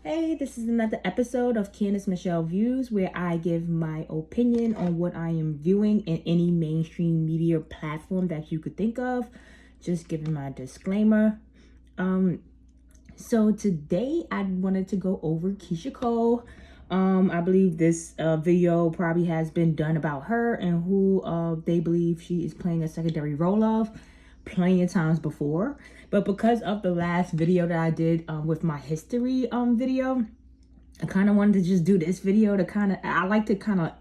Hey, this is another episode of Candace Michelle Views, where I give my opinion on what I am viewing in any mainstream media platform that you could think of. Just giving my disclaimer. So today I wanted to go over Keshia Cole. I believe this video probably has been done about her and who they believe she is playing a secondary role of plenty of times before. But because of the last video that I did with my history video, I kind of wanted to just do this video to I like to kind of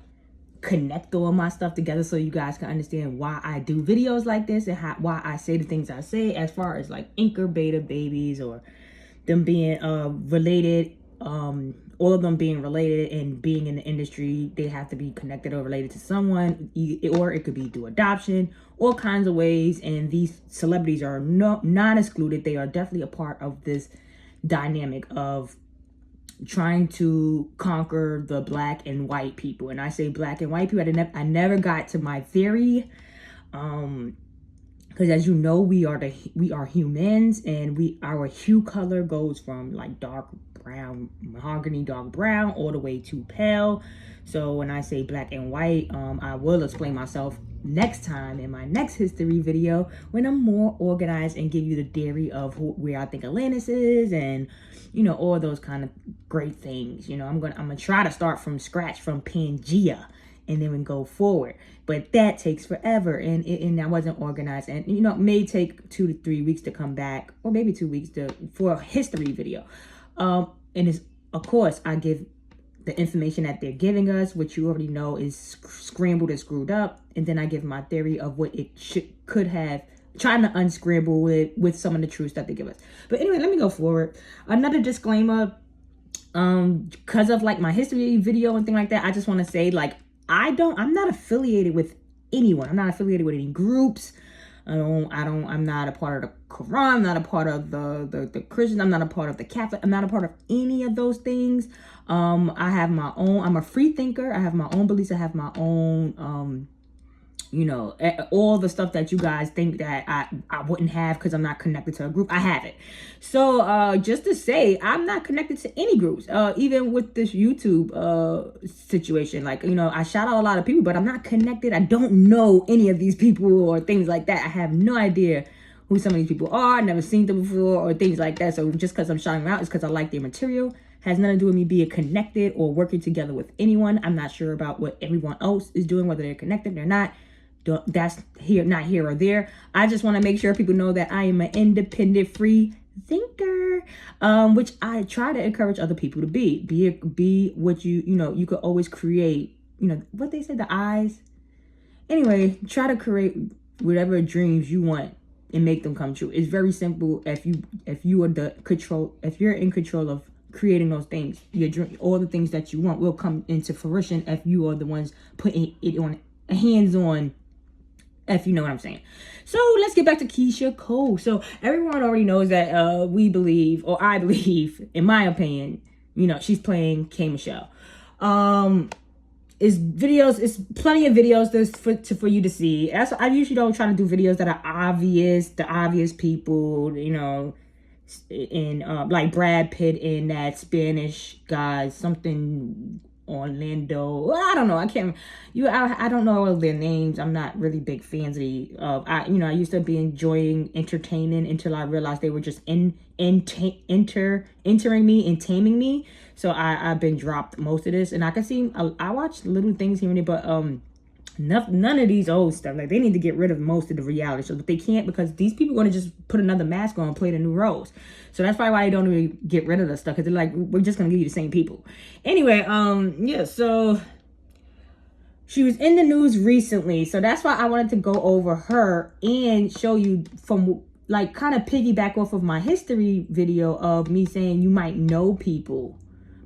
connect all my stuff together so you guys can understand why I do videos like this and why I say the things I say as far as like anchor beta babies or them being related, all of them being related and being in the industry. They have to be connected or related to someone, or it could be through adoption, all kinds of ways. And these celebrities are not excluded. They are definitely a part of this dynamic of trying to conquer the black and white people. And I say black and white people, I never got to my theory, because as you know, we are humans, and our hue color goes from like dark brown, mahogany dark brown, all the way to pale. So when I say black and white, I will explain myself next time in my next history video when I'm more organized and give you the theory of where I think Atlantis is, and all those kind of great things. I'm gonna try to start from scratch from Pangea and then we go forward, but that takes forever, and I wasn't organized, and it may take 2 to 3 weeks to come back, or maybe 2 weeks for a history video. And it's, of course, I give the information that they're giving us, which you already know is scrambled and screwed up, and then I give my theory of what it could have, trying to unscramble with some of the truths that they give us. But anyway, let me go forward. Another disclaimer, because of like my history video and thing like that, I just want to say, like, I'm not affiliated with anyone. I'm not affiliated with any groups. I'm not a part of the Quran. I'm not a part of the Christians. I'm not a part of the Catholic. I'm not a part of any of those things. I have my own, I'm a free thinker. I have my own beliefs. I have my own, all the stuff that you guys think that I wouldn't have because I'm not connected to a group, I have it. So just to say, I'm not connected to any groups, even with this YouTube situation. Like, I shout out a lot of people, but I'm not connected. I don't know any of these people or things like that. I have no idea who some of these people are. I've never seen them before or things like that. So just because I'm shouting them out is because I like their material. Has nothing to do with me being connected or working together with anyone. I'm not sure about what everyone else is doing, whether they're connected or not. That's not here or there. I just want to make sure people know that I am an independent, free thinker, which I try to encourage other people to be. Be what you could always create. What they say, the eyes. Anyway, try to create whatever dreams you want and make them come true. It's very simple. If you are if you're in control of creating those things, your dream, all the things that you want will come into fruition if you are the ones putting it on hands-on. If you know what I'm saying. So let's get back to Keshia Cole. So everyone already knows that we believe, or I believe, in my opinion, she's playing K. Michelle. It's plenty of videos for you to see. I usually don't try to do videos that are obvious, the obvious people, in like Brad Pitt in that Spanish guy, something Orlando. Well, I don't know. I can't. I don't know all their names. I'm not really big fans of. I used to be enjoying entertaining until I realized they were just entering me and taming me. So I've been dropped most of this, and I can see. I watch little things here and there, but none of these old stuff. Like, they need to get rid of most of the reality shows, but they can't because these people are going to just put another mask on and play the new roles. So that's probably why they don't really get rid of the stuff, because they're like, we're just going to give you the same people. Anyway, yeah, so she was in the news recently, so that's why I wanted to go over her and show you from, like, kind of piggyback off of my history video of me saying you might know people,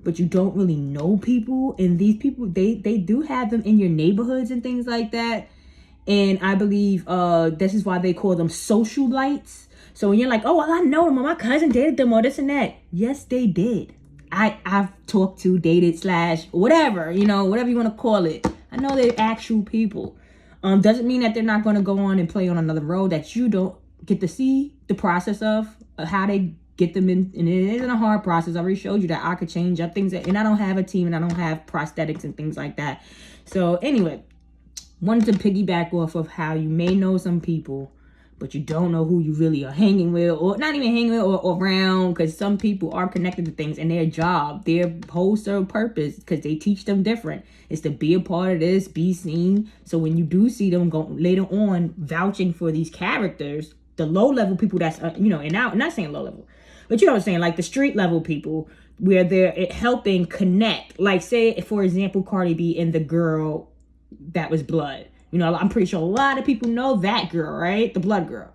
but you don't really know people. And these people, they do have them in your neighborhoods and things like that. And I believe this is why they call them socialites. So when you're like, oh, well, I know them, or my cousin dated them, or this and that. Yes, they did. I've talked to, dated, / whatever, whatever you want to call it. I know they're actual people. Doesn't mean that they're not going to go on and play on another road that you don't get to see the process of how they get them in, and it isn't a hard process. I already showed you that I could change up things, and I don't have a team, and I don't have prosthetics and things like that. So anyway, wanted to piggyback off of how you may know some people, but you don't know who you really are hanging with, or not even hanging with, or around, because some people are connected to things, and their job, their whole sole purpose, because they teach them different, is to be a part of this, be seen. So when you do see them go later on vouching for these characters, the low level people that's, and now I'm not saying low level, but you know what I'm saying, like the street level people, where they're helping connect. Like, say, for example, Cardi B and the girl that was Blood. I'm pretty sure a lot of people know that girl, right? The Blood girl.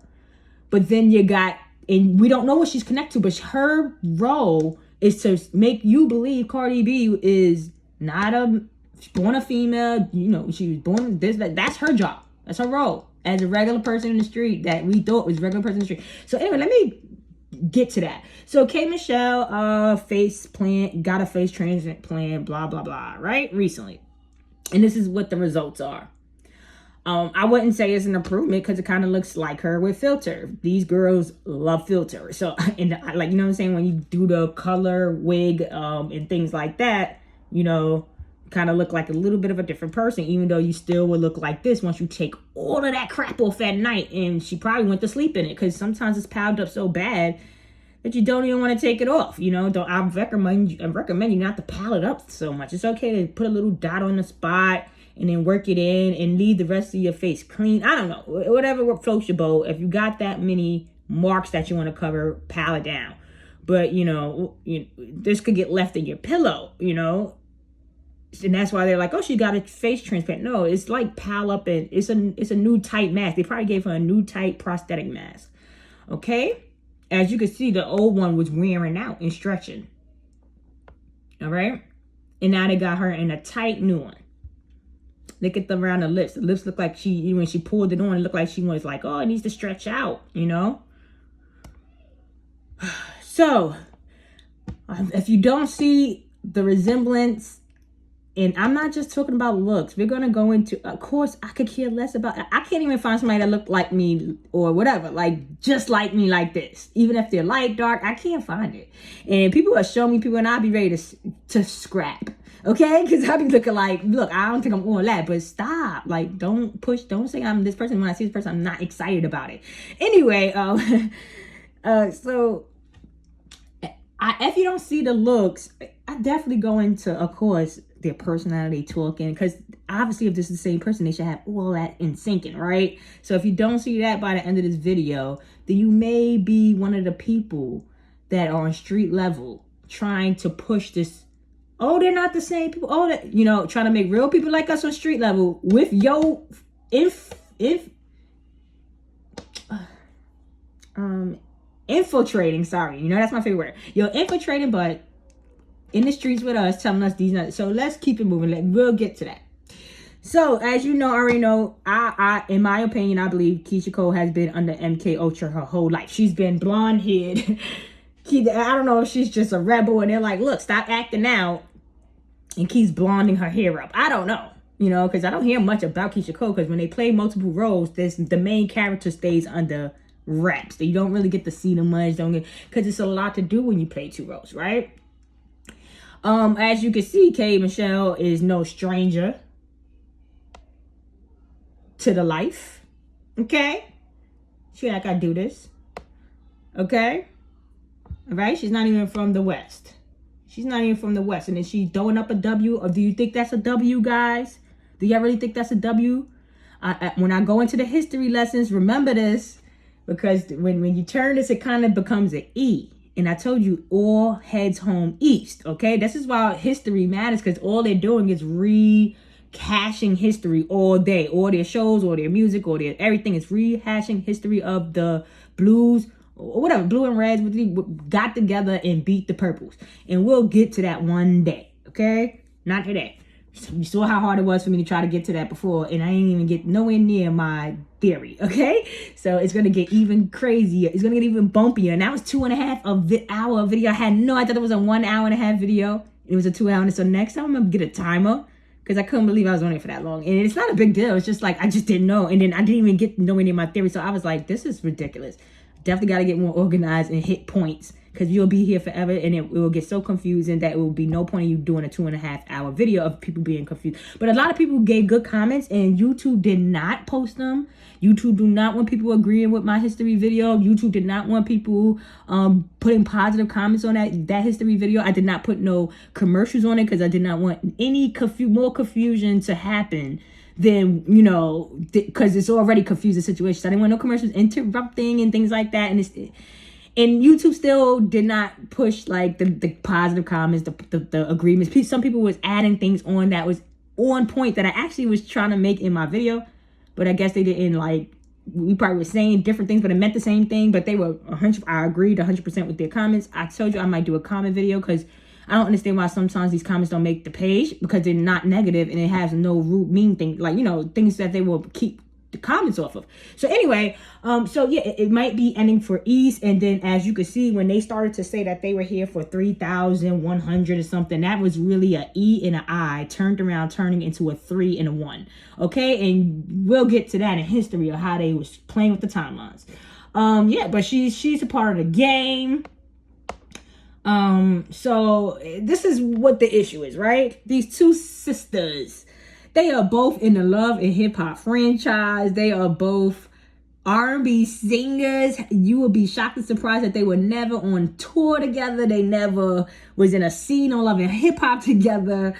But then you got, and we don't know what she's connected to, but her role is to make you believe Cardi B is not born a female. She was born this, that's her job. That's her role as a regular person in the street that we thought was a regular person in the street. So anyway, let me get to that. So K Michelle, got a face transplant, blah, blah, blah, right? Recently. And this is what the results are. I wouldn't say it's an improvement because it kind of looks like her with filter. These girls love filter. So, and like, you know what I'm saying? When you do the color wig, and things like that, kind of look like a little bit of a different person, even though you still would look like this once you take all of that crap off at night. And she probably went to sleep in it, because sometimes it's piled up so bad that you don't even want to take it off. I recommend you not to pile it up so much. It's okay to put a little dot on the spot and then work it in and leave the rest of your face clean. I don't know, whatever floats your boat. If you got that many marks that you want to cover, pile it down. But this could get left in your pillow, and that's why they're like, oh, she got a face transplant. No, it's like pile up, and it's a new tight mask. They probably gave her a new tight prosthetic mask. Okay, as you can see, the old one was wearing out and stretching. All right, and now they got her in a tight new one. Look at them around the lips. The lips look like when she pulled it on, it looked like she was like, oh, it needs to stretch out, So, if you don't see the resemblance, and I'm not just talking about looks, we're going to go into, of course, I could care less about, I can't even find somebody that looked like me or whatever, like just like me like this. Even if they're light, dark, I can't find it. And people are showing me people, and I'll be ready to scrap. Okay, because I'll be looking like, look, I don't think I'm all that, but stop. Like, don't say I'm this person. When I see this person, I'm not excited about it. Anyway, so if you don't see the looks, I definitely go into, of course, their personality talking, because obviously if this is the same person, they should have all that in syncing, right? So if you don't see that by the end of this video, then you may be one of the people that are on street level trying to push this. Oh, they're not the same people. Oh, trying to make real people like us on street level with your infiltrating. Sorry, that's my favorite word. You're infiltrating, but in the streets with us, telling us these nuts. So let's keep it moving. We'll get to that. So as you already know, I in my opinion, I believe Keshia Cole has been under MK Ultra her whole life. She's been blonde haired. I don't know if she's just a rebel, and they're like, look, stop acting out. And keeps blonding her hair up. I don't know, because I don't hear much about Keshia Cole, because when they play multiple roles, the main character stays under wraps. You don't really get to see them much, because it's a lot to do when you play two roles, right? As you can see, K Michelle is no stranger to the life. Okay, she like, I do this. Okay, all right. She's not even from the West. She's not even from the West. And is she throwing up a W? Or do you think that's a W, guys? Do y'all really think that's a W? When I go into the history lessons, remember this. Because when you turn this, it kind of becomes an E. And I told you, all heads home east. Okay? This is why history matters. Because all they're doing is rehashing history all day. All their shows, all their music, all their everything is rehashing history of the blues, or whatever, blue and reds, got together and beat the purples. And we'll get to that one day, okay? Not today. You saw how hard it was for me to try to get to that before, and I ain't even get nowhere near my theory, okay? So it's going to get even crazier. It's going to get even bumpier. And that was 2.5 hour video. I had no idea it was a 1 hour and a half video. It was a 2 hour. So next time I'm going to get a timer, because I couldn't believe I was on it for that long. And it's not a big deal. It's just like, I just didn't know. And then I didn't even get nowhere near my theory. So I was like, this is ridiculous. Definitely got to get more organized and hit points because you'll be here forever, and it will get so confusing that it will be no point in you doing a 2.5-hour video of people being confused. But a lot of people gave good comments, and YouTube did not post them. YouTube do not want people agreeing with my history video. YouTube did not want people putting positive comments on that history video. I did not put no commercials on it because I did not want any more confusion to happen than, you know, because it's already confusing situation. So I didn't want no commercials interrupting and things like that. And YouTube still did not push like the positive comments, the agreements. Some people was adding things on that was on point that I actually was trying to make in my video. But I guess they didn't like, we probably were saying different things, but it meant the same thing. But they were I agreed 100% with their comments. I told you I might do a comment video because I don't understand why sometimes these comments don't make the page, because they're not negative and it has no rude mean thing, like, you know, things that they will keep the comments off of. So anyway, so yeah, it might be ending for East. And then as you can see, when they started to say that they were here for 3,100 or something, that was really a E and an I turned around, turning into a 3 and a 1. Okay, and we'll get to that in history of how they was playing with the timelines. Yeah, but she's a part of the game. So this is what the issue is, right? These two sisters, they are both in the Love and Hip Hop franchise. They are both R&B singers. You will be shocked and surprised that they were never on tour together. They never was in a scene on Love and Hip Hop together.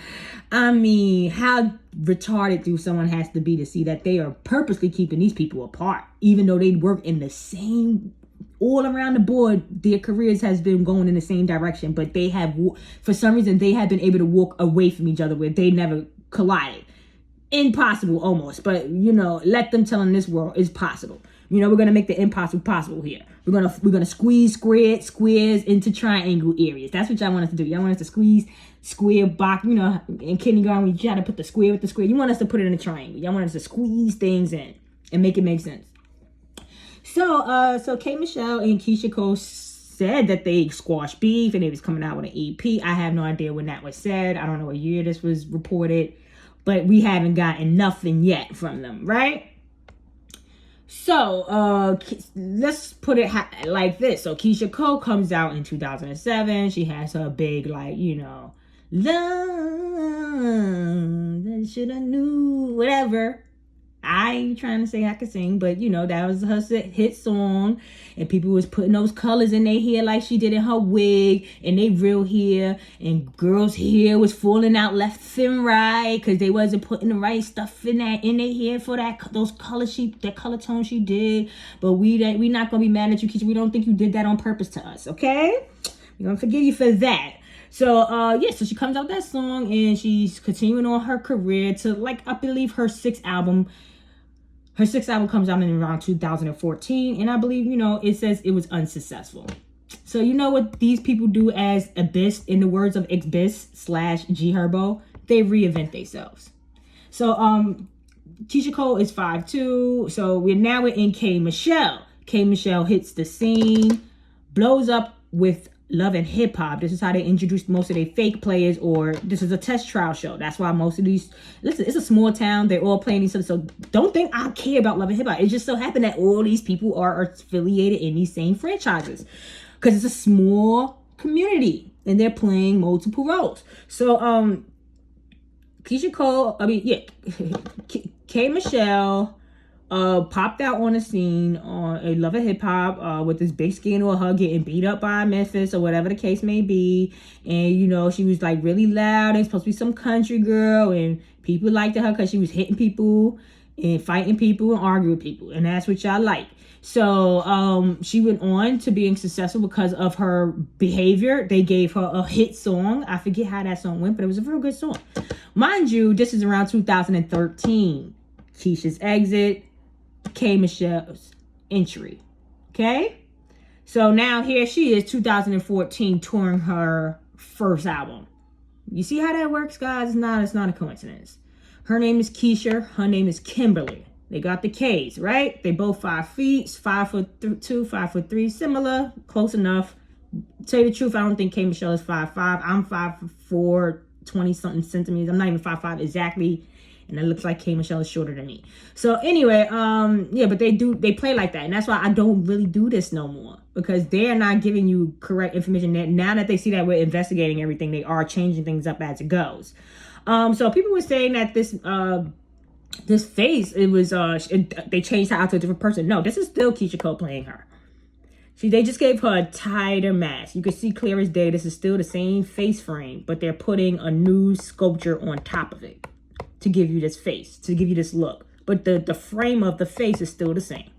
I mean, how retarded do someone has to be to see that they are purposely keeping these people apart, even though they work in the same, all around the board, their careers has been going in the same direction, but they have, for some reason, they have been able to walk away from each other where they never collided. Impossible almost, but you know, let them tell them this world is possible. You know, we're gonna make the impossible possible here. We're gonna squeeze squares into triangle areas. That's what y'all want us to do. Y'all want us to squeeze square box. You know, in kindergarten we try to put the square with the square. You want us to put it in a triangle. Y'all want us to squeeze things in and make it make sense. So K. Michelle and Keshia Cole said that they squashed beef and they was coming out with an EP. I have no idea when that was said. I don't know what year this was reported, but we haven't gotten nothing yet from them, right? So let's put it like this. So Keshia Cole comes out in 2007. She has her big, like, you know, love that should have knew, whatever. I ain't trying to say I could sing, but you know, that was her hit song, and people was putting those colors in their hair like she did in her wig, and they real hair, and girls' hair was falling out left and right because they wasn't putting the right stuff in their hair for that color tone she did. But we not gonna be mad at you, Keshia. We don't think you did that on purpose to us, okay? We're gonna forgive you for that. So yeah, so she comes out with that song and she's continuing on her career to, like, I believe her sixth album. Her sixth album comes out in around 2014, and I believe, you know, it says it was unsuccessful. So you know what these people do as Abyss, in the words of Xbiss/G Herbo, they reinvent themselves. So Keshia Cole is 5'2", so we're in K. Michelle. K. Michelle hits the scene, blows up with Love and Hip Hop. This is how they introduced most of their fake players, or this is a test trial show. That's why most of these, listen, it's a small town. They're all playing each other. So don't think I care about Love and Hip Hop. It just so happened that all these people are affiliated in these same franchises because it's a small community and they're playing multiple roles. So, Keshia Cole, K. Michelle, popped out on the scene on a Love and Hip Hop with this big scandal of her getting beat up by Memphis or whatever the case may be. And, you know, she was like really loud and supposed to be some country girl, and people liked her because she was hitting people and fighting people and arguing with people. And that's what y'all like. So she went on to being successful because of her behavior. They gave her a hit song. I forget how that song went, but it was a real good song. Mind you, this is around 2013. Keshia's exit, K. Michelle's entry. Okay? So now here she is, 2014, touring her first album. You see how that works, guys? It's not a coincidence. Her name is Keshia. Her name is Kimberly. They got the K's, right? They both 5 feet, 5'2", 5'3", similar, close enough. To tell you the truth, I don't think K. Michelle is 5'5". I'm 5'4", 20-something centimeters. I'm not even 5'5" exactly. And it looks like K Michelle is shorter than me. So anyway, yeah, but they play like that. And that's why I don't really do this no more. Because they're not giving you correct information. Now that they see that we're investigating everything, they are changing things up as it goes. So people were saying that this face, it was they changed her out to a different person. No, this is still Keshia Cole playing her. They just gave her a tighter mask. You can see clear as day. This is still the same face frame, but they're putting a new sculpture on top of it to give you this face, to give you this look. But the frame of the face is still the same.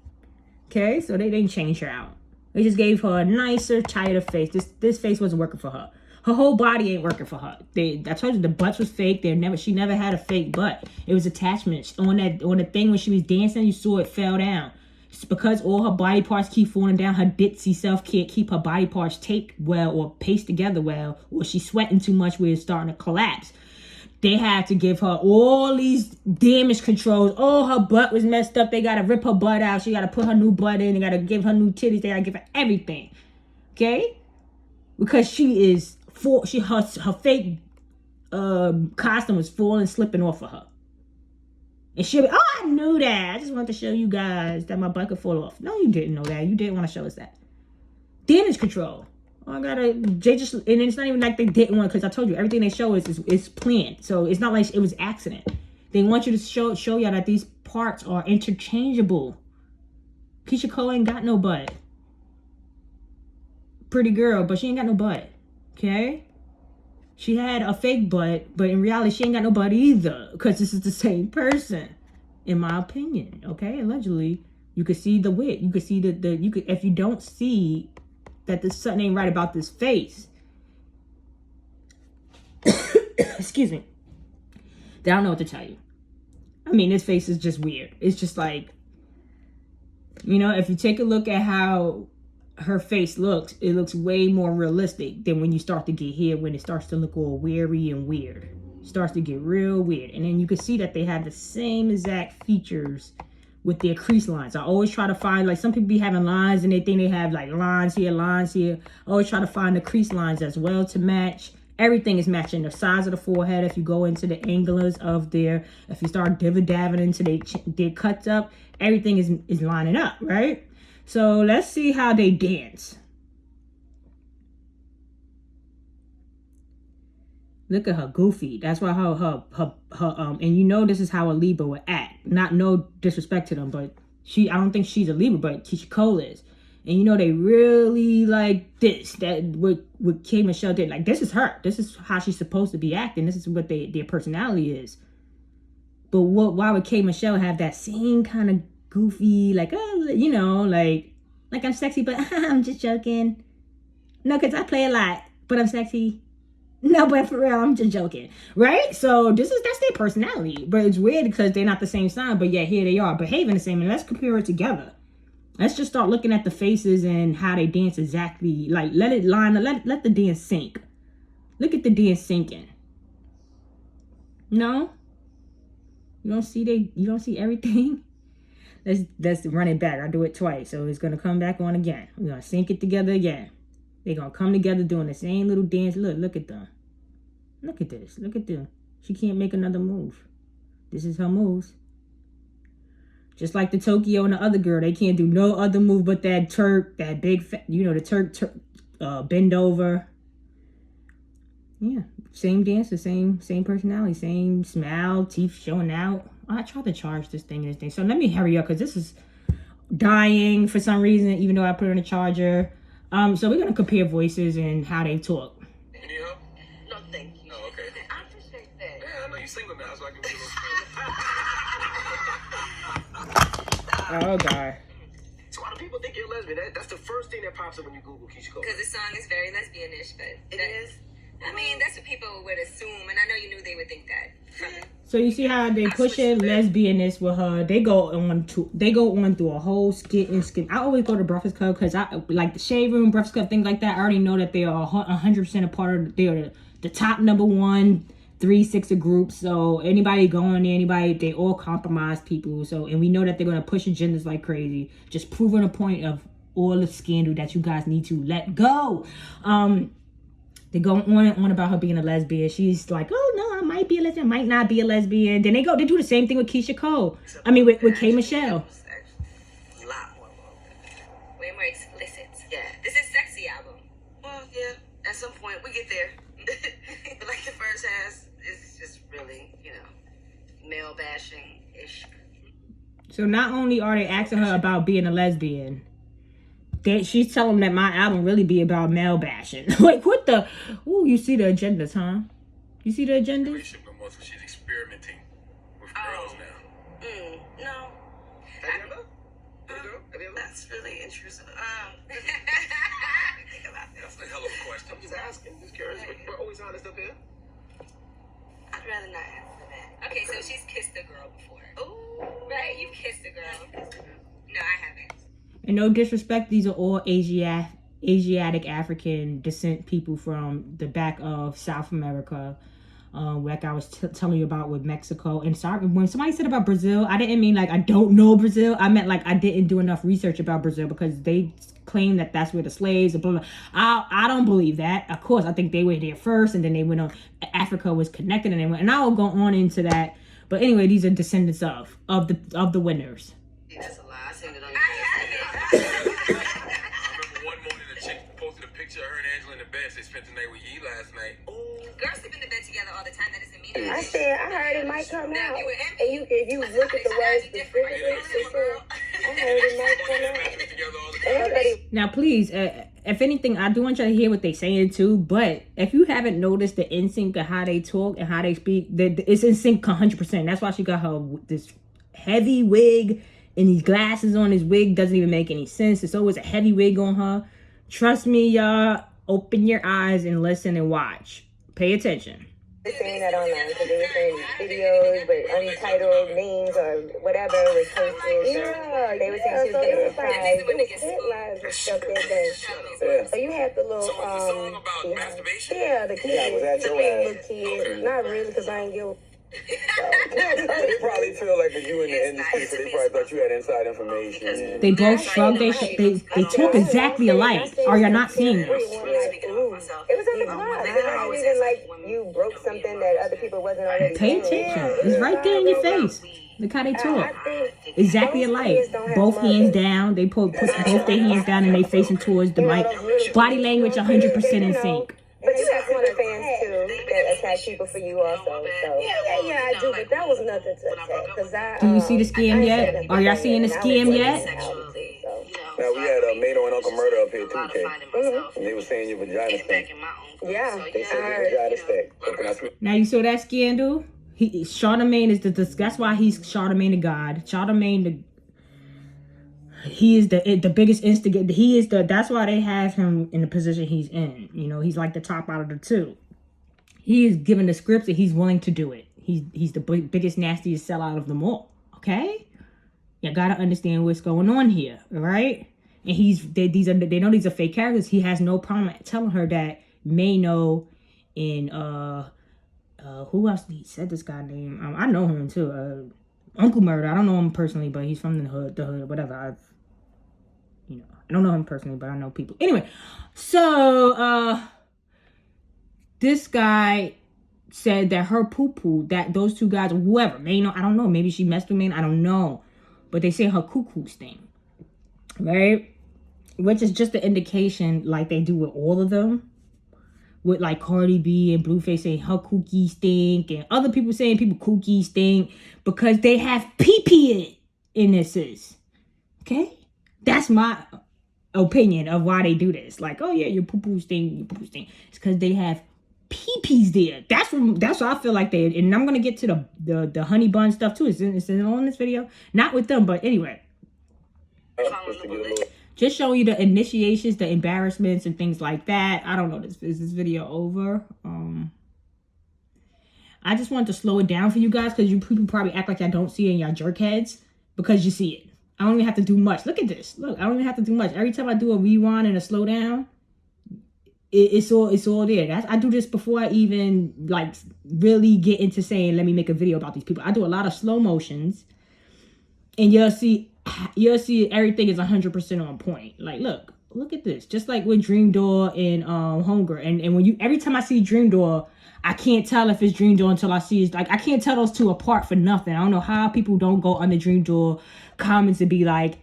Okay, so they didn't change her out. They just gave her a nicer, tighter face. This face wasn't working for her. Her whole body ain't working for her. I told you the butts was fake. She never had a fake butt. It was attachment on the thing when she was dancing. You saw it fell down. It's because all her body parts keep falling down. Her ditzy self can't keep her body parts taped well or paced together well, or she's sweating too much where it's starting to collapse. They had to give her all these damage controls. Oh, her butt was messed up. They got to rip her butt out. She got to put her new butt in. They got to give her new titties. They got to give her everything. Okay? Because she is her fake costume was falling, slipping off of her. And she'll be, oh, I knew that. I just wanted to show you guys that my butt could fall off. No, you didn't know that. You didn't want to show us that. Damage control. Oh, and it's not even like they didn't want, because I told you, everything they show is planned. So it's not like it was accident. They want you to show y'all that these parts are interchangeable. Keshia Cole ain't got no butt. Pretty girl, but she ain't got no butt. Okay? She had a fake butt, but in reality, she ain't got no butt either, because this is the same person, in my opinion. Okay? Allegedly, you could see the width. You could see if you don't see that there's something ain't right about this face. Excuse me. I don't know what to tell you. I mean, this face is just weird. It's just like, if you take a look at how her face looks, it looks way more realistic than when you start to get here, when it starts to look all weary and weird. It starts to get real weird. And then you can see that they have the same exact features with their crease lines. I always try to find, like, some people be having lines and they think they have like lines here, lines here. I always try to find the crease lines as well to match. Everything is matching. The size of the forehead, if you go into the angulars of if you start divvy-dabbing into their cuts up, everything is lining up, right? So let's see how they dance. Look at her goofy. That's why her and this is how a Libra would act. Not no disrespect to them, but I don't think she's a Libra, but Keshia Cole is. And they really like this. That what K Michelle did. Like, this is her. This is how she's supposed to be acting. This is what their personality is. But why would K Michelle have that same kind of goofy, like, like I'm sexy, but I'm just joking. No, because I play a lot, but I'm sexy. No, but for real, I'm just joking, right? So that's their personality. But it's weird because they're not the same sign, but yet here they are behaving the same. And let's compare it together. Let's just start looking at the faces and how they dance exactly. Like, let it line, let the dance sink. Look at the dance sinking. No? You don't see everything? Let's run it back. I'll do it twice. So it's going to come back on again. We're going to sync it together again. They're going to come together doing the same little dance. Look at them. Look at this. Look at them. She can't make another move. This is her moves. Just like the Tokyo and the other girl. They can't do no other move but that Turk, that big, the Turk bend over. Yeah. Same dancer, same personality, same smile, teeth showing out. I tried to charge this thing. So let me hurry up because this is dying for some reason, even though I put it on a charger. So we're going to compare voices and how they talk. You need help? No, thank you. Oh, okay. I appreciate that. Yeah, I know you're single now, so I can be a little Oh, God. So why do people think you're lesbian? That's the first thing that pops up when you Google Keshia Cole. Because the song is very lesbianish, but it is. I mean, that's what people would assume, and I know you knew they would think that from it. So you see how they push it lesbianness with her. They go on through a whole skit and skit. I always go to Breakfast Club because I like the Shade Room, Breakfast Club, things like that. I already know that they are 100% a part of. They are the top number 1 3-6 group. So anybody going there, they all compromise people. So, and we know that they're gonna push agendas like crazy, just proving a point of all the scandal that you guys need to let go. They go on and on about her being a lesbian. She's like, oh no, I might be a lesbian, might not be a lesbian. Then they do the same thing with Keisha Cole. I mean, with K. Michelle. A lot more way more explicit. Yeah, this is sexy album. Well, yeah. At some point, we get there. But like the first half is just really, male bashing ish. So not only are they asking her about being a lesbian, she's telling them that my album really be about male bashing. Like, what the? Ooh, you see the agendas, huh? You see the agendas? She's experimenting with girls now. No. Have you ever? That's really intrusive. Think about this. That's a hell of a question. I'm just asking. Just curious. We're always honest up here. I'd rather not answer that. Okay, so she's kissed a girl before. Ooh. Right? You've kissed a girl. No, I haven't. And no disrespect, these are all Asiatic African descent people from the back of South America. Like I was telling you about with Mexico. And sorry, when somebody said about Brazil, I didn't mean like I don't know Brazil. I meant like I didn't do enough research about Brazil because they claim that that's where the slaves are. Blah, blah. I don't believe that. Of course, I think they were there first, and then they went on. Africa was connected, and they went. And I will go on into that. But anyway, these are descendants of the winners. That's a lie. I seen it on I your haven't. I remember one morning a chick posted a picture of her and Angela in the bed. They spent the night with Yee last night. Girls sleep in the bed together all the time. That doesn't mean I anything. said I heard it might come Now, out. you were And if you look at the words specifically, it said, I heard it might come out. Sleep together all the And time. everybody Now, please, if anything, I do want you to hear what they're saying too. But if you haven't noticed the in sync of how they talk and how they speak, it's in sync 100%. That's why she got her this heavy wig and these glasses on. This wig doesn't even make any sense. It's always a heavy wig on her. Trust me, y'all. Open your eyes and listen and watch. Pay attention. were saying that online because they were saying videos with untitled names or whatever was posted. Yeah, they were saying she was getting surprised. It was headlines and stuff that day. Yeah. So you had the little So it's a song about masturbation? yeah, the kids, Yeah, was that the your big ass? little kids. Not really, because I ain't give. They probably feel like you in the industry, so they probably thought you had inside information. And They both shrug. They talk exactly alike. Are y'all not seeing this? It was in the club. It's not even like you broke something that other people wasn't already Pay doing. attention. It's right there in your face. Look how they I talk. think Exactly those alike. kids don't have Both hands mothers. down. They put both their hands down and they facing towards the mic. Body language 100% in sync. But you have one of fans too that attack people for you also. So yeah, I do. But that was nothing to attack because I. Do you see the scam yet? Are y'all seeing the scam yet? now we had Mato and Uncle Murder up here too, Kay. And they were saying your vagina stank. Yeah, They said I your heard. vagina stank. So can I smell? Now you saw that scandal? Charlemagne is that's why he's Charlemagne the God. He is the biggest instigator. That's why they have him in the position he's in. You know, he's like the top out of the two. He is given the scripts and he's willing to do it. He's the biggest, nastiest sellout of them all. Okay? You gotta understand what's going on here, all right? And they know these are fake characters. He has no problem telling her that Mano and who else said this guy name? I know him too. Uncle Murder. I don't know him personally, but he's from the hood, whatever. I don't know him personally, but I know people. Anyway, so this guy said that her poo-poo, that those two guys, or whoever, Mano, I don't know, maybe she messed with Mano, I don't know. But they say her cuckoo stink, right? Which is just an indication, like they do with all of them. With like Cardi B and Blueface saying her cookie stink, and other people saying people cookie stink because they have pee in this. Okay? That's my opinion of why they do this. Like, oh yeah, your poo-poo stink, It's because they have pee-pees there. That's what I feel like they. And I'm gonna get to the honey bun stuff too. It's on this video, not with them, but anyway. Just to get a little. Just showing you the initiations, the embarrassments, and things like that. I don't know. Is this video over? I just wanted to slow it down for you guys because you people probably act like y'all don't see it in y'all jerk heads because you see it. I don't even have to do much. Look at this. Look, I don't even have to do much. Every time I do a rewind and a slow down, it's all there. I do this before I even like really get into saying let me make a video about these people. I do a lot of slow motions, and you'll see everything is 100% on point. Like, look, look at this. Just like with Dream Door and Hunger. And when you, every time I see Dream Door, I can't tell if it's Dream Door until I see it. Like, I can't tell those two apart for nothing. I don't know how people don't go on the Dream Door comments and be like,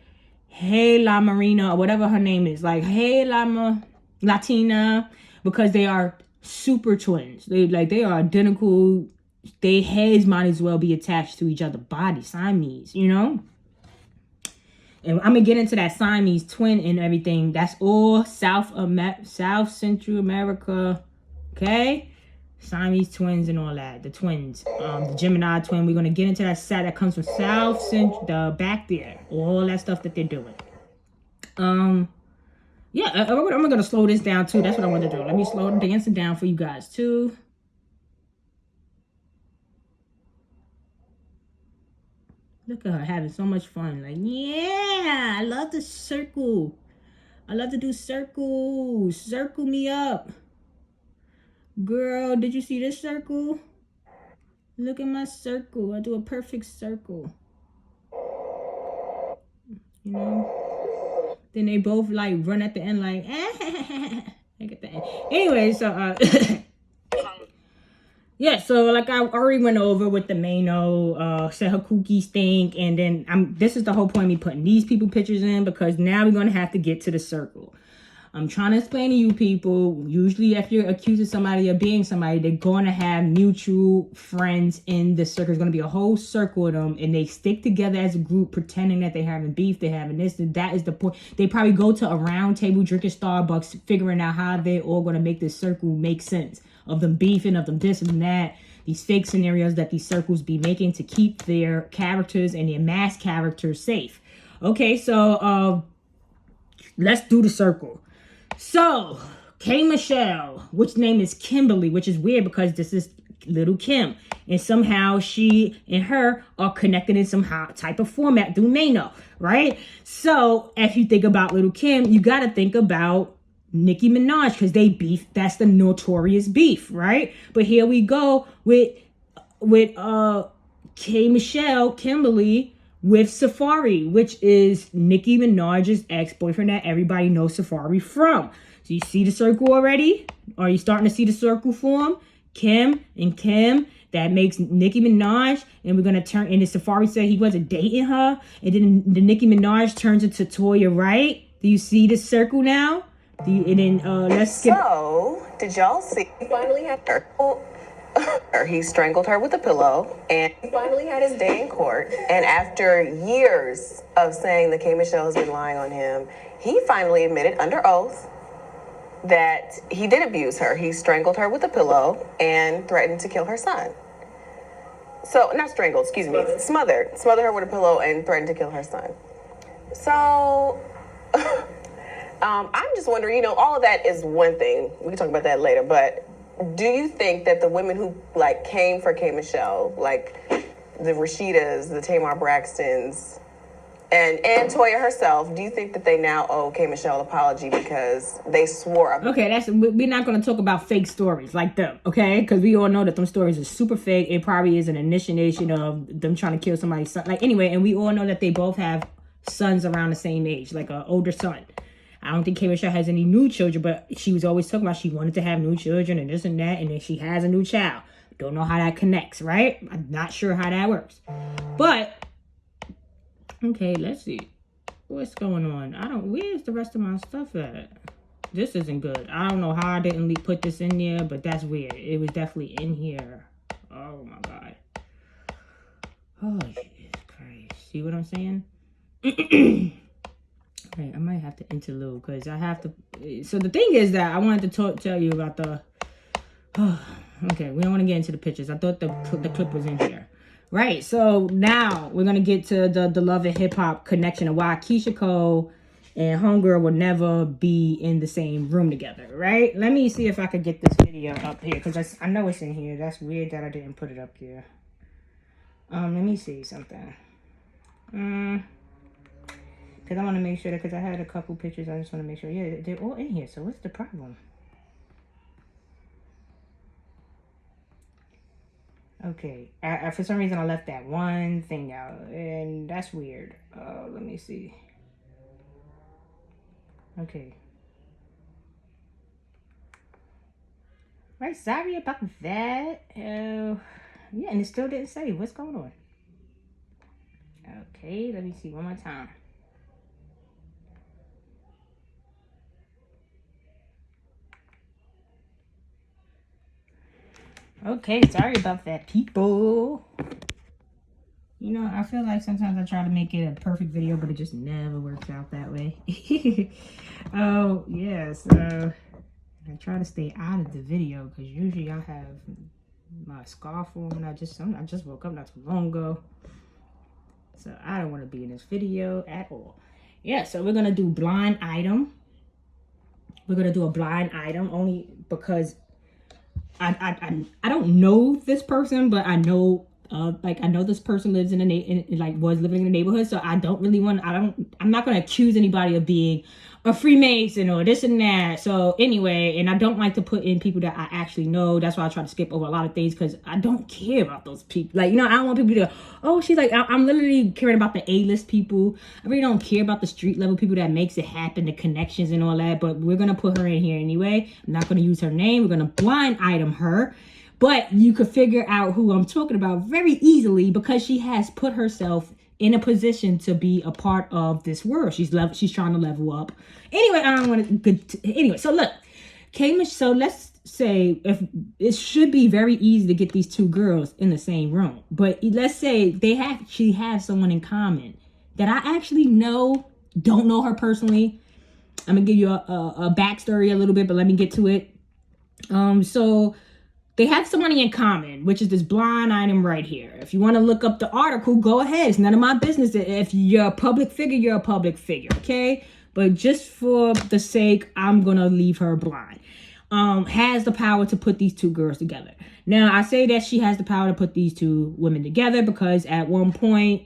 hey, La Marina, or whatever her name is. Like, hey, Latina, because they are super twins. They are identical. Their heads might as well be attached to each other. Body, Siamese, you know? And I'm gonna get into that Siamese twin and everything. That's all South Central America. Okay? Siamese twins and all that. The twins. The Gemini twin. We're gonna get into that set that comes from South Central, the back there. All that stuff that they're doing. Yeah, I'm gonna slow this down too. That's what I want to do. Let me slow the dancing down for you guys too. Look at her having so much fun. Like, yeah, I love the circle. I love to do circles. Circle me up. Girl, did you see this circle? Look at my circle. I do a perfect circle. You know? Then they both like run at the end like, like at the end. Anyway, so yeah, so like I already went over with the Mano, said her cookies stink, and then this is the whole point of me putting these people pictures in, because now we're gonna have to get to the circle. I'm trying to explain to you people, usually if you're accusing somebody of being somebody, they're gonna have mutual friends in the circle. There's gonna be a whole circle of them, and they stick together as a group, pretending that they're having beef, they're having this, and that is the point. They probably go to a round table, drinking Starbucks, figuring out how they're all gonna make this circle make sense. Of them beefing, of them this and that, these fake scenarios that these circles be making to keep their characters and their mass characters safe. Okay, so let's do the circle. So, K. Michelle, which name is Kimberly, which is weird because this is little Kim. And somehow she and her are connected in some type of format through Mano, right? So, if you think about little Kim, you got to think about Nicki Minaj, because they beef. That's the notorious beef, right? But here we go with K. Michelle, Kimberly, with Safari, which is Nicki Minaj's ex-boyfriend that everybody knows Safari from. So you see the circle already? Are you starting to see the circle form? Kim and Kim, that makes Nicki Minaj, and we're gonna turn. And the Safari said he wasn't dating her, and then the Nicki Minaj turns into Toya, right? Do you see the circle now? And then let's skip. So, did y'all see? He finally had her. He strangled her with a pillow, and he finally had his day in court. And after years of saying that K. Michelle has been lying on him, he finally admitted under oath that he did abuse her. He strangled her with a pillow and threatened to kill her son. So, not strangled, excuse me, smothered her with a pillow and threatened to kill her son. So, I'm just wondering, all of that is one thing. We can talk about that later. But do you think that the women who came for K. Michelle, like the Rashidas, the Tamar Braxtons, and Toya herself, do you think that they now owe K. Michelle an apology because they swore up? Okay, we're not going to talk about fake stories like them, okay? Because we all know that them stories are super fake. It probably is an initiation of them trying to kill somebody's son. Anyway, and we all know that they both have sons around the same age, like an older son. I don't think K. Michelle has any new children, but she was always talking about she wanted to have new children and this and that, and then she has a new child. Don't know how that connects, right? I'm not sure how that works. But, okay, let's see. What's going on? Where's the rest of my stuff at? This isn't good. I don't know how I didn't put this in there, but that's weird. It was definitely in here. Oh, my God. Oh, Jesus Christ. See what I'm saying? Right, I might have to interlude because I have to. So the thing is that I wanted to tell you about the. Okay, we don't want to get into the pictures. I thought the clip was in here. Right, so now we're gonna get to the love and hip hop connection of why Keshia Cole and Homegirl will never be in the same room together. Right? Let me see if I could get this video up here because I know it's in here. That's weird that I didn't put it up here. Let me see something. Because I want to make sure that, because I had a couple pictures, I just want to make sure. Yeah, they're all in here. So what's the problem? Okay. For some reason, I left that one thing out. And that's weird. Let me see. Okay. Right, sorry about that. Yeah, and it still didn't say what's going on. Okay, let me see one more time. Okay, sorry about that, people. You know, I feel like sometimes I try to make it a perfect video, but it just never works out that way. Oh, yeah, so I try to stay out of the video because usually I have my scarf on and I just woke up not too long ago. So I don't want to be in this video at all. Yeah, so we're going to do blind item. We're going to do a blind item only because I don't know this person, but I know I know this person lives in was living in the neighborhood, so I don't really want I'm not gonna accuse anybody of being a Freemason or this and that. So anyway, and I don't like to put in people that I actually know. That's why I try to skip over a lot of things because I don't care about those people. Like, you know, I don't want people to, oh, she's like, I'm literally caring about the A-list people. I really don't care about the street level people that makes it happen, the connections and all that. But we're gonna put her in here anyway. I'm not gonna use her name. We're gonna blind item her. But you could figure out who I'm talking about very easily because she has put herself in a position to be a part of this world. She's trying to level up. Anyway, I don't want to. Anyway, so look, so let's say if it should be very easy to get these two girls in the same room. But let's say she has someone in common that I actually don't know her personally. I'm gonna give you a backstory a little bit, but let me get to it. So they have somebody in common, which is this blind item right here. If you want to look up the article, go ahead. It's none of my business. If you're a public figure, you're a public figure, okay? But just for the sake, I'm going to leave her blind. Has the power to put these two girls together. Now, I say that she has the power to put these two women together because at one point,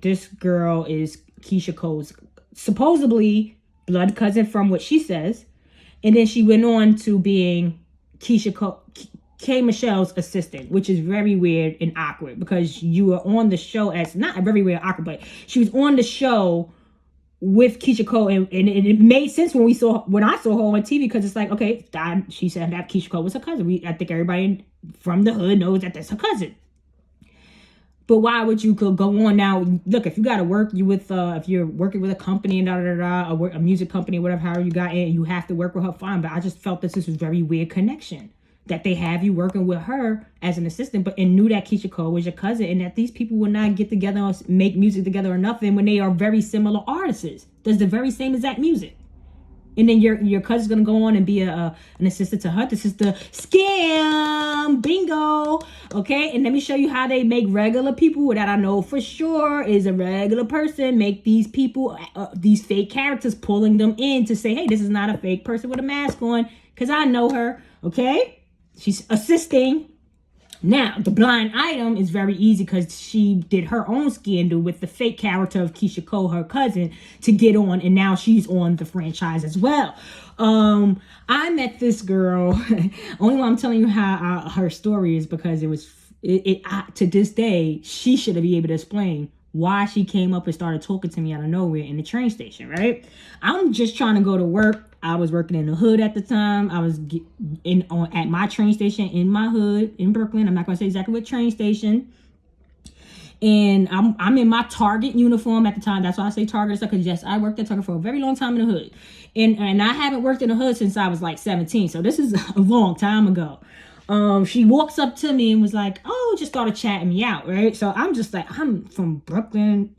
this girl is Keshia Cole's supposedly blood cousin from what she says. And then she went on to being K. Michelle's assistant, which is very weird and awkward because you were on the show as not very weird awkward, but she was on the show with Keshia Cole, and it made sense when I saw her on TV because it's like, okay, she said that Keshia Cole was her cousin. I think everybody from the hood knows that that's her cousin. But why would you go on now? Look, if you got to work if you're working with a company and a music company, whatever, however you got in, you have to work with her, fine. But I just felt this was a very weird connection. That they have you working with her as an assistant, and knew that Keshia Cole was your cousin, and that these people would not get together or make music together or nothing when they are very similar artists. Does the very same exact music. And then your cousin's gonna go on and be an assistant to her. This is the scam bingo, okay? And let me show you how they make regular people that I know for sure is a regular person make these people, these fake characters, pulling them in to say, hey, this is not a fake person with a mask on, because I know her, okay? She's assisting. Now, the blind item is very easy because she did her own scandal with the fake character of Keshia Cole, her cousin, to get on, and now she's on the franchise as well. I met this girl. Only why I'm telling you how her story is because to this day, she should be able to explain why she came up and started talking to me out of nowhere in the train station, right? I'm just trying to go to work. I was working in the hood at the time. I was at my train station in my hood in Brooklyn. I'm not going to say exactly what train station. And I'm in my Target uniform at the time. That's why I say Target, because yes, I worked at Target for a very long time in the hood. And I haven't worked in the hood since I was like 17. So this is a long time ago. She walks up to me and was like, oh, just started chatting me out, right? So I'm just like, I'm from Brooklyn.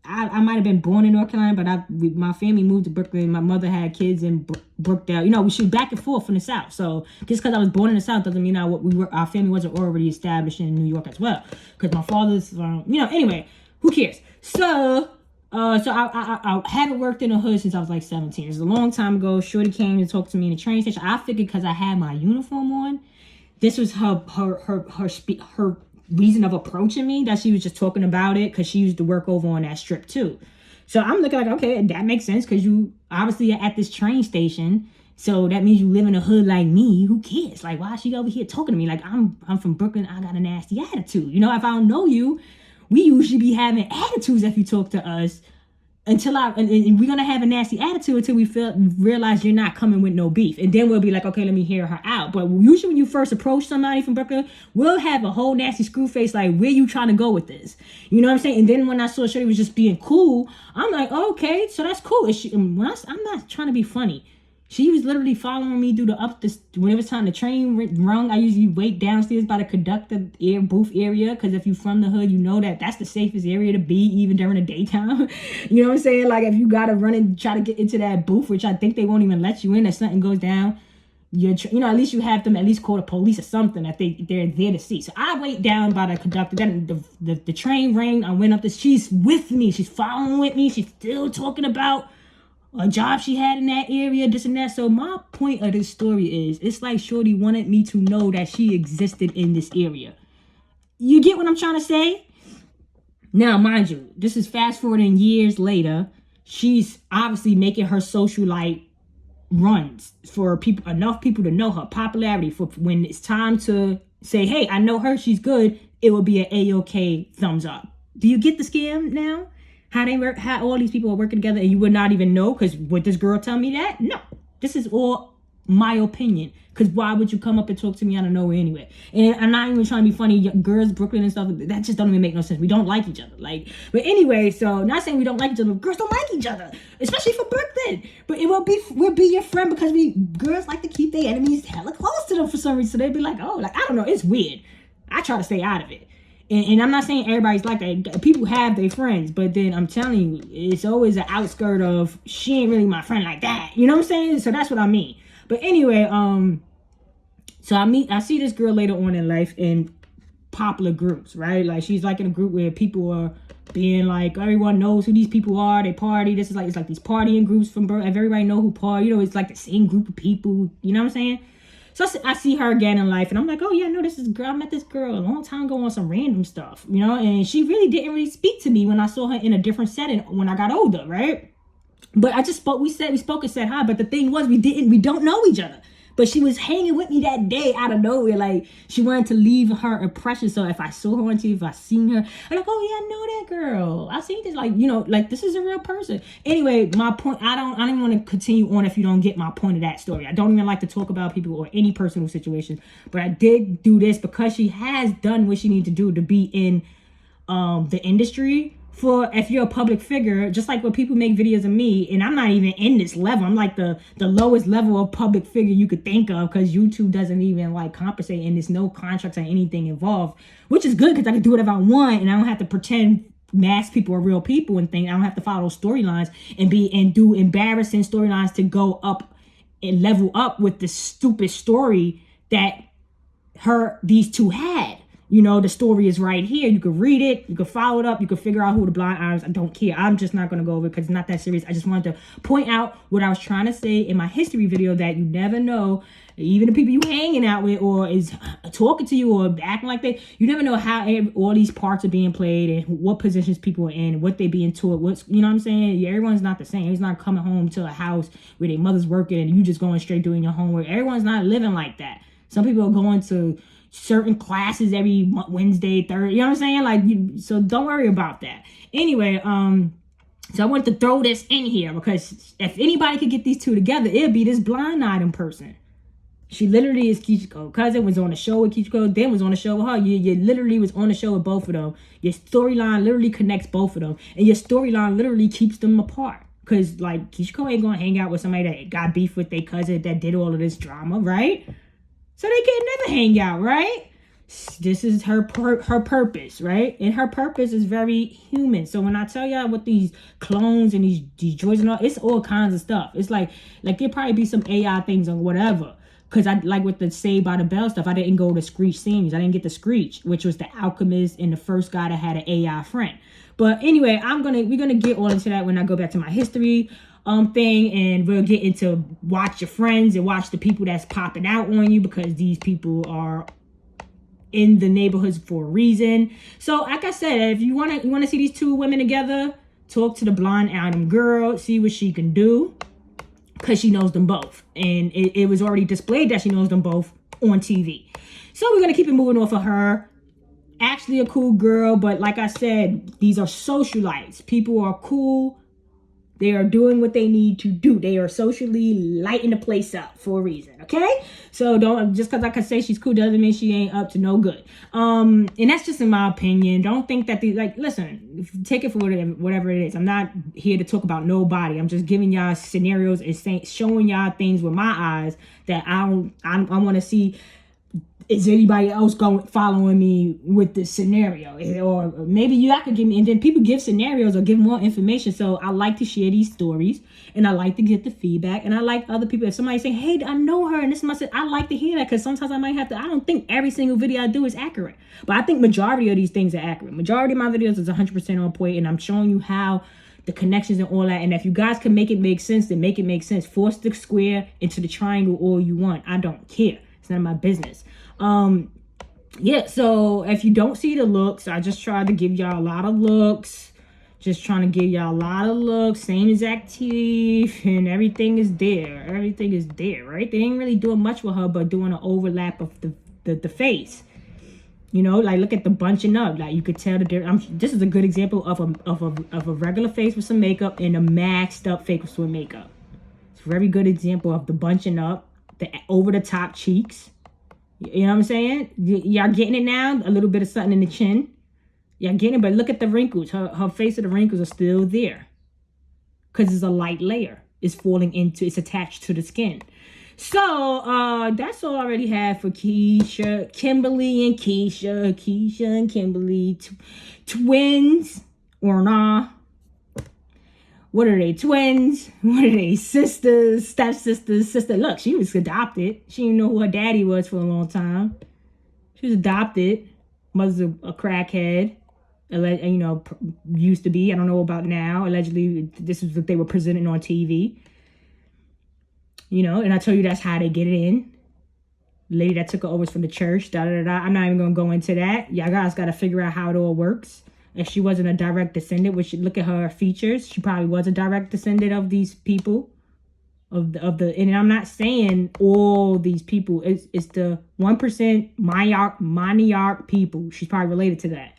I might have been born in North Carolina, but my family moved to Brooklyn. My mother had kids in Brookdale. You know, she was back and forth from the South. So just because I was born in the South doesn't mean our family wasn't already established in New York as well. Because my father's, anyway, who cares? So I haven't worked in the hood since I was like 17. It was a long time ago. Shorty came to talk to me in the train station. I figured because I had my uniform on, this was her reason of approaching me, that she was just talking about it because she used to work over on that strip too. So I'm looking like, okay, that makes sense because you obviously are at this train station. So that means you live in a hood like me. Who cares? Like, why is she over here talking to me? Like, I'm from Brooklyn. I got a nasty attitude. You know, if I don't know you, we usually be having attitudes if you talk to us. until and we're gonna have a nasty attitude until we realize you're not coming with no beef, and then we'll be like, okay, let me hear her out. But usually when you first approach somebody from Brooklyn, we'll have a whole nasty screw face, like, where you trying to go with this? You know what I'm saying? And then when I saw Shorty was just being cool, I'm like, oh, okay, so that's cool. I'm not trying to be funny. She was literally following me through when it was time the train rung. I usually wait downstairs by the conductor booth area, because if you're from the hood, you know that's the safest area to be, even during the daytime. You know what I'm saying? Like, if you gotta run and try to get into that booth, which I think they won't even let you in if something goes down, at least you have them at least call the police or something that they're there to see. So I wait down by the conductor. Then the train rang. I went up this. She's with me. She's following with me. She's still talking about a job she had in that area, this and that. So my point of this story is, it's like Shorty wanted me to know that she existed in this area. You get what I'm trying to say? Now, mind you, this is fast forwarding years later. She's obviously making her socialite runs for enough people to know her popularity, for when it's time to say, hey, I know her, she's good, it will be an A-OK thumbs up. Do you get the scam now? How they work, how all these people are working together, and you would not even know, because would this girl tell me that? No, this is all my opinion. Because why would you come up and talk to me out of nowhere anyway? And I'm not even trying to be funny. Girls, Brooklyn and stuff, that just don't even make no sense. We don't like each other. But anyway, so not saying we don't like each other. Girls don't like each other, especially for Brooklyn. But we'll be your friend, because girls like to keep their enemies hella close to them for some reason. So they'd be like, oh, I don't know, it's weird. I try to stay out of it. And I'm not saying everybody's like that. People have their friends, but then I'm telling you, it's always an outskirt of, she ain't really my friend like that. You know what I'm saying? So that's what I mean. But anyway, so I see this girl later on in life in popular groups, right? Like, she's like in a group where people are being like, everyone knows who these people are. They party. It's like these partying groups from birth. Everybody know who party. It's like the same group of people. You know what I'm saying? So I see her again in life, and I'm like, oh yeah, no, this is girl. I met this girl a long time ago on some random stuff, and she really didn't really speak to me when I saw her in a different setting when I got older, right? But I just spoke, we spoke and said hi, but the thing was, we don't know each other. But she was hanging with me that day out of nowhere. Like, she wanted to leave her impression. So if I saw her on TV, if I seen her, I'm like, oh yeah, I know that girl. I seen this, like this is a real person. Anyway, my point, I don't even want to continue on if you don't get my point of that story. I don't even like to talk about people or any personal situation. But I did do this because she has done what she needs to do to be in the industry. For if you're a public figure, just like when people make videos of me, and I'm not even in this level, I'm like the lowest level of public figure you could think of, because YouTube doesn't even like compensate, and there's no contracts or anything involved, which is good because I can do whatever I want, and I don't have to pretend mass people are real people and things. I don't have to follow storylines and do embarrassing storylines to go up and level up with the stupid story that these two had. The story is right here. You can read it. You can follow it up. You can figure out who the blind items. I don't care. I'm just not going to go over it because it's not that serious. I just wanted to point out what I was trying to say in my history video, that you never know, even the people you hanging out with or is talking to you or acting like that, you never know how all these parts are being played and what positions people are in and what they being taught. You know what I'm saying? Yeah, everyone's not the same. It's not coming home to a house where their mother's working and you just going straight doing your homework. Everyone's not living like that. Some people are going to certain classes every Wednesday, Thursday, you know what I'm saying? Like, so don't worry about that. Anyway, so I wanted to throw this in here because if anybody could get these two together, it'd be this blind item person. She literally is Keisha's cousin, was on the show with Keisha, then was on the show with her. You literally was on the show with both of them. Your storyline literally connects both of them, and your storyline literally keeps them apart. Because, like, Keisha ain't gonna hang out with somebody that got beef with their cousin that did all of this drama, right? So they can never hang out, right? This is her purpose, right? And her purpose is very human. So when I tell y'all what these clones and these droids and all, it's all kinds of stuff. It's like there'll probably be some AI things or whatever. Because I like with the Saved by the Bell stuff, I didn't go to Screech series. I didn't get the Screech, which was the alchemist and the first guy that had an AI friend. But anyway, we're gonna get all into that when I go back to my history thing, and we'll get into watch your friends and watch the people that's popping out on you, because these people are in the neighborhoods for a reason. So like I said, if you want to see these two women together, talk to the blind item girl, see what she can do, because she knows them both, and it was already displayed that she knows them both on TV. So we're gonna keep it moving off of her. Actually a cool girl, but like I said, these are socialites. People are cool They are doing what they need to do. They are socially lighting the place up for a reason, okay? So don't, just because I can say she's cool doesn't mean she ain't up to no good. And that's just in my opinion. Don't think that listen, take it for whatever it is. I'm not here to talk about nobody. I'm just giving y'all scenarios and showing y'all things with my eyes that I want to see. Is anybody else following me with this scenario? Or maybe y'all could give me, and then people give scenarios or give more information. So I like to share these stories and I like to get the feedback, and I like other people. If somebody say, hey, I know her and this must, I like to hear that, because sometimes I might have to, I don't think every single video I do is accurate, but I think majority of these things are accurate. Majority of my videos is 100% on point, and I'm showing you how the connections and all that. And if you guys can make it make sense, then make it make sense. Force the square into the triangle all you want. I don't care. It's none of my business. Yeah, so if you don't see the looks, I just tried to give y'all a lot of looks. Just trying to give y'all a lot of looks. Same exact teeth, and everything is there. Everything is there, right? They ain't really doing much with her, but doing an overlap of the face. You know, like look at the bunching up. Like you could tell the difference. This is a good example of a regular face with some makeup and a maxed up face with makeup. It's a very good example of the bunching up, the over the top cheeks. You know what I'm saying? Y'all getting it now? A little bit of something in the chin. Y'all getting it, but look at the wrinkles. Her face of the wrinkles are still there. Because it's a light layer. It's attached to the skin. So, that's all I already have for Keshia. Kimberly and Keshia. Keshia and Kimberly. Twins. Or nah. What are they? Twins? What are they? Sisters? Stepsisters? Sister? Look, she was adopted. She didn't know who her daddy was for a long time. She was adopted. Mother's a crackhead. You know, used to be. I don't know about now. Allegedly, this is what they were presenting on TV. You know, and I told you that's how they get it in. The lady that took her over was from the church. I'm not even going to go into that. Y'all guys got to figure out how it all works. If she wasn't a direct descendant, which look at her features, she probably was a direct descendant of these people. And I'm not saying all these people. It's the 1% Maniarch people. She's probably related to that.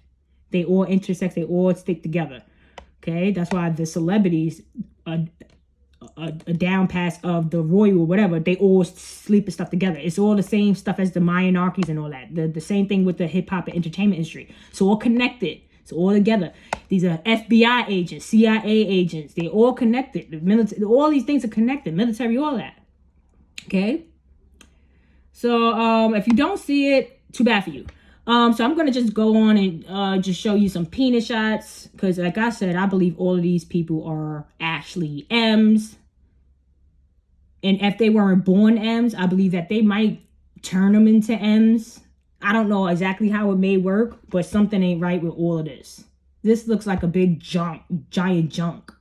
They all intersex. They all stick together. Okay, that's why the celebrities, a down pass of the royal or whatever, they all sleep and stuff together. It's all the same stuff as the Mayanarchies and all that. The same thing with the hip hop and entertainment industry. It's all connected. It's all together. These are FBI agents, CIA agents. They all connected. The military, all these things are connected. Military, all that. Okay. So if you don't see it, too bad for you. So I'm gonna just go on and just show you some penis shots, because like I said, I believe all of these people are actually M's. And if they weren't born M's, I believe that they might turn them into M's. I don't know exactly how it may work, but something ain't right with all of this. This looks like a big giant junk.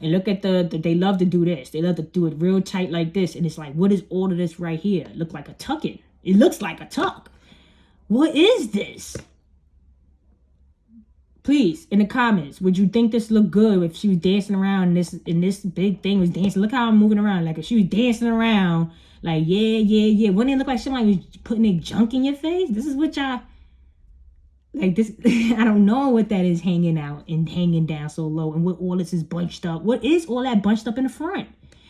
And look at they love to do this. They love to do it real tight like this. And it's like, what is all of this right here? It looks like a tuck-in. It looks like a tuck. What is this? Please, in the comments, would you think this looked good if she was dancing around and this big thing was dancing? Look how I'm moving around. Like if she was dancing around, like, yeah. Wouldn't it look like somebody was putting their junk in your face? This is what y'all, like this, I don't know what that is hanging out and hanging down so low, and what all this is bunched up. What is all that bunched up in the front?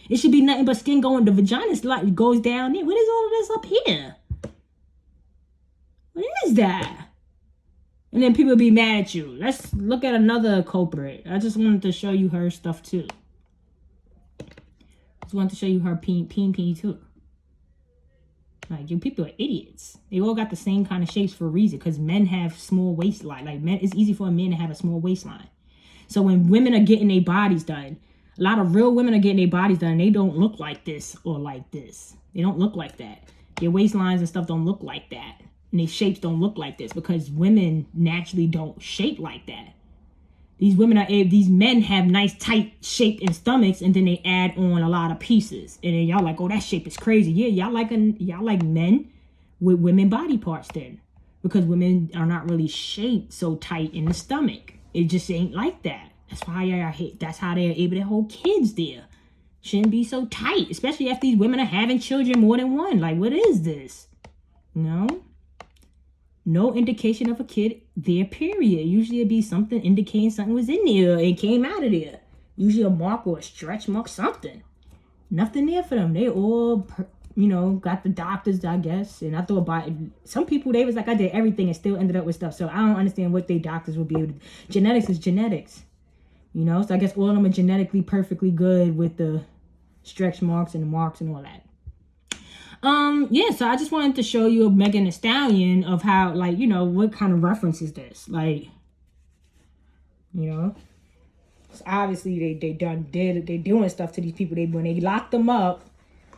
It should be nothing but skin going, the vagina like goes down there. What is all of this up here? What is that? And then people be mad at you. Let's look at another culprit. I just wanted to show you her stuff too. Just wanted to show you her peen too. Like, you people are idiots. They all got the same kind of shapes for a reason, because men have small waistline. Like, men, it's easy for a man to have a small waistline. So when women are getting their bodies done, a lot of real women are getting their bodies done, they don't look like this or like this. They don't look like that. Their waistlines and stuff don't look like that. And their shapes don't look like this, because women naturally don't shape like that. These men have nice tight shape and stomachs, and then they add on a lot of pieces, and then y'all like, oh, that shape is crazy. Yeah, y'all like men with women body parts then, because women are not really shaped so tight in the stomach. It just ain't like that. That's how they're able to hold kids there. Shouldn't be so tight, especially if these women are having children more than one. Like, what is this? No indication of a kid there, period. Usually it'd be something indicating something was in there and came out of there. Usually a mark or a stretch mark, something. Nothing there for them. They all, got the doctors, I guess. And I thought about it. Some people, they was like, I did everything and still ended up with stuff. So I don't understand what they doctors would be able to. Genetics is genetics. So I guess all of them are genetically perfectly good with the stretch marks and the marks and all that. So I just wanted to show you a Megan Thee Stallion of how, like, what kind of reference is this? Like, obviously they doing stuff to these people. When they lock them up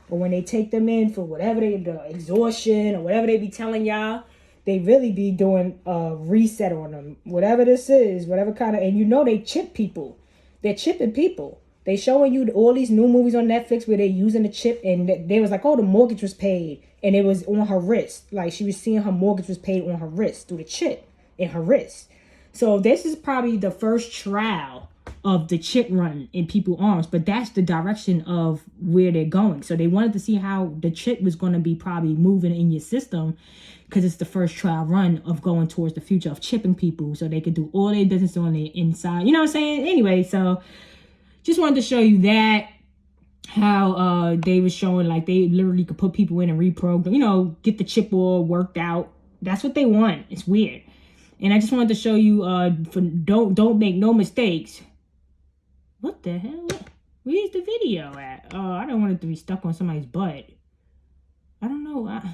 or when they take them in for whatever the exhaustion or whatever they be telling y'all, they really be doing a reset on them. Whatever this is, whatever kind of, and they chip people. They're chipping people. They showing you all these new movies on Netflix where they're using the chip, and they was like, oh, the mortgage was paid, and it was on her wrist. Like, she was seeing her mortgage was paid on her wrist through the chip in her wrist. So this is probably the first trial of the chip run in people's arms, but that's the direction of where they're going. So they wanted to see how the chip was going to be probably moving in your system, because it's the first trial run of going towards the future of chipping people so they could do all their business on the inside. You know what I'm saying? Anyway, so just wanted to show you that, how they was showing like they literally could put people in and reprogram, get the chip all worked out. That's what they want. It's weird. And I just wanted to show you, don't make no mistakes. What the hell? Where's the video at? Oh, I don't want it to be stuck on somebody's butt. I don't know. Let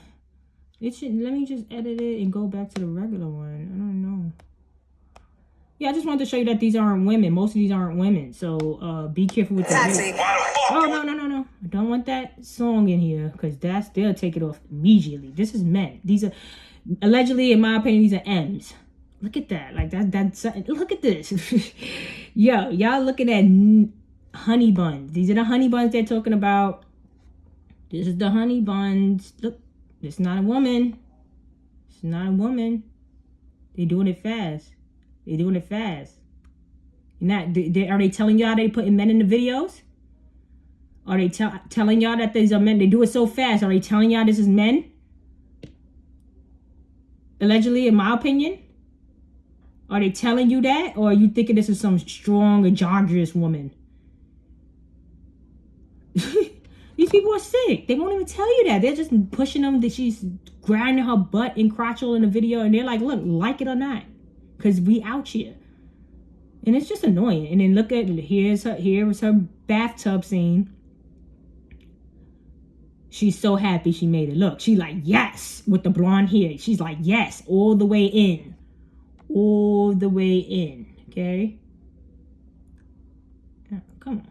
me just edit it and go back to the regular one. I don't know. Yeah, I just wanted to show you that these aren't women. Most of these aren't women. So be careful with that. Oh, no. I don't want that song in here, because they'll take it off immediately. This is men. These are, allegedly, in my opinion, these are M's. Look at that. Like, that's look at this. Yo, y'all looking at honey buns. These are the honey buns they're talking about. This is the honey buns. Look, it's not a woman. It's not a woman. They're doing it fast. They're doing it fast. Are they telling y'all they putting men in the videos? Are they telling y'all that these are men? They do it so fast. Are they telling y'all this is men? Allegedly, in my opinion. Are they telling you that? Or are you thinking this is some strong, androgynous woman? These people are sick. They won't even tell you that. They're just pushing them that she's grinding her butt and crotchel in the video. And they're like, look, like it or not. Because we out here. And it's just annoying. And then look at, here's her bathtub scene. She's so happy she made it. Look, she's like, yes, with the blonde hair. She's like, yes, all the way in. All the way in. Okay? Come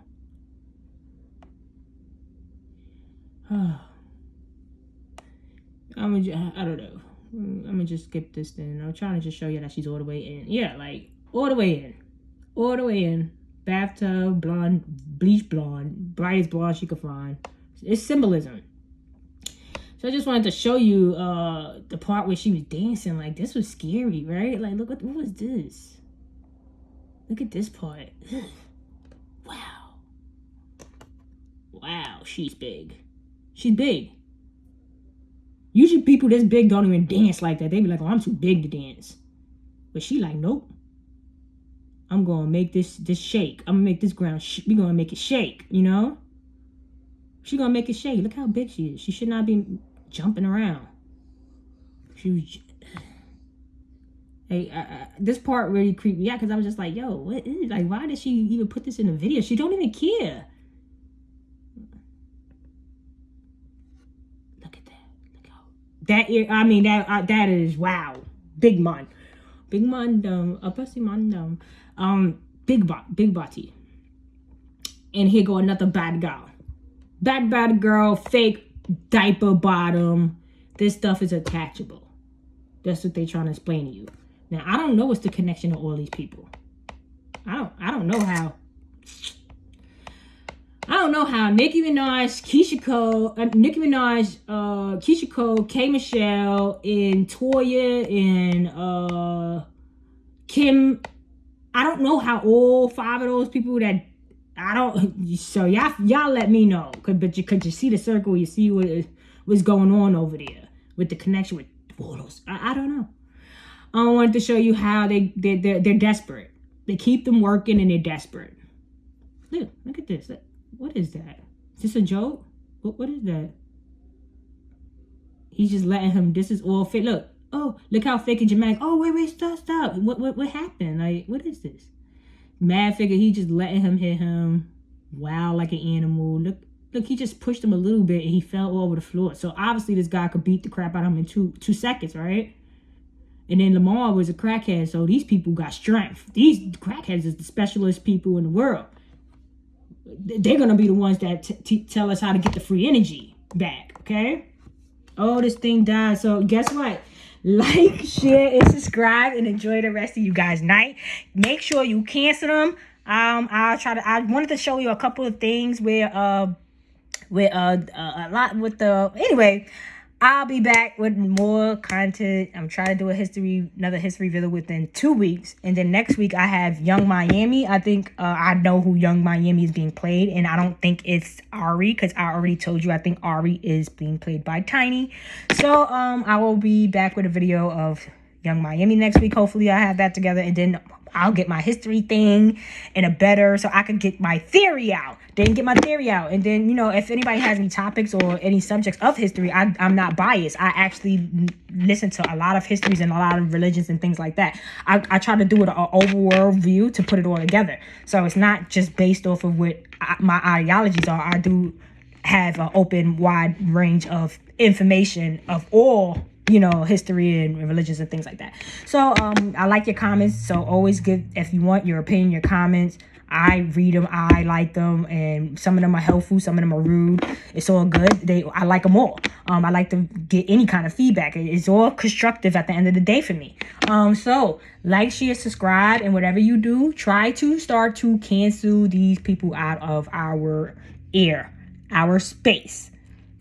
on. I don't know. I'm gonna just skip this thing. I'm trying to just show you that she's all the way in. Yeah, like, all the way in. All the way in. Bathtub, blonde, bleach blonde, brightest blonde she could find. It's symbolism. So I just wanted to show you the part where she was dancing. Like, this was scary, right? Like, look, what was this? Look at this part. Ugh. Wow. Wow, she's big. She's big. Usually people this big don't even dance like that. They be like, oh, I'm too big to dance. But she like, nope. I'm going to make this shake. I'm going to make this ground, we're going to make it shake, She going to make it shake. Look how big she is. She should not be jumping around. She was... Hey, this part really creeped me out, because I was just like, yo, what is it? Like, why did she even put this in the video? She don't even care. Look at that. Look how... that is, wow. Big man. Big man, big body. And here go another bad girl. Bad girl, fake diaper bottom. This stuff is attachable. That's what they're trying to explain to you. Now, I don't know what's the connection to all these people. I don't know how. I don't know how Nicki Minaj, Keshia Cole, K. Michelle, and Toya, and Kim. I don't know how all 5 of those people that so y'all let me know. But you see the circle, you see what's going on over there with the connection with all those. I don't know. I wanted to show you how they're desperate. They keep them working and they're desperate. Look at this. What is that? Is this a joke? What is that? He's just letting him. This is all fake. Look. Oh, look how fake and dramatic. Oh, wait, stop. What happened? Like, what is this? Mad figure. He just letting him hit him. Wow, like an animal. Look, he just pushed him a little bit and he fell all over the floor. So obviously this guy could beat the crap out of him in two seconds, right? And then Lamar was a crackhead, so these people got strength. These crackheads is the specialist people in the world. They're gonna be the ones that tell us how to get the free energy back, okay? Oh, this thing died. So guess what? Like, share, and subscribe, and enjoy the rest of you guys' night. Make sure you cancel them. I wanted to show you a couple of things where a lot with the, anyway, I'll be back with more content. I'm trying to do another history video within 2 weeks. And then next week I have Young Miami. I think I know who Young Miami is being played. And I don't think it's Ari, because I already told you I think Ari is being played by Tiny. So I will be back with a video of Young Miami next week. Hopefully I have that together. And then I'll get my history thing in a better, so I can get my theory out. Then get my theory out. And then, if anybody has any topics or any subjects of history, I'm not biased. I actually listen to a lot of histories and a lot of religions and things like that. I try to do it an overall view to put it all together. So it's not just based off of what my ideologies are. I do have an open, wide range of information of all history and religions and things like that. So I like your comments. So always give, if you want your opinion, your comments. I read them, I like them, and some of them are helpful, some of them are rude. It's all good. I like them all. I like to get any kind of feedback. It's all constructive at the end of the day for me. So like, share, subscribe, and whatever you do, try to start to cancel these people out of our air, our space.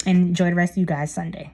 And enjoy the rest of you guys' Sunday.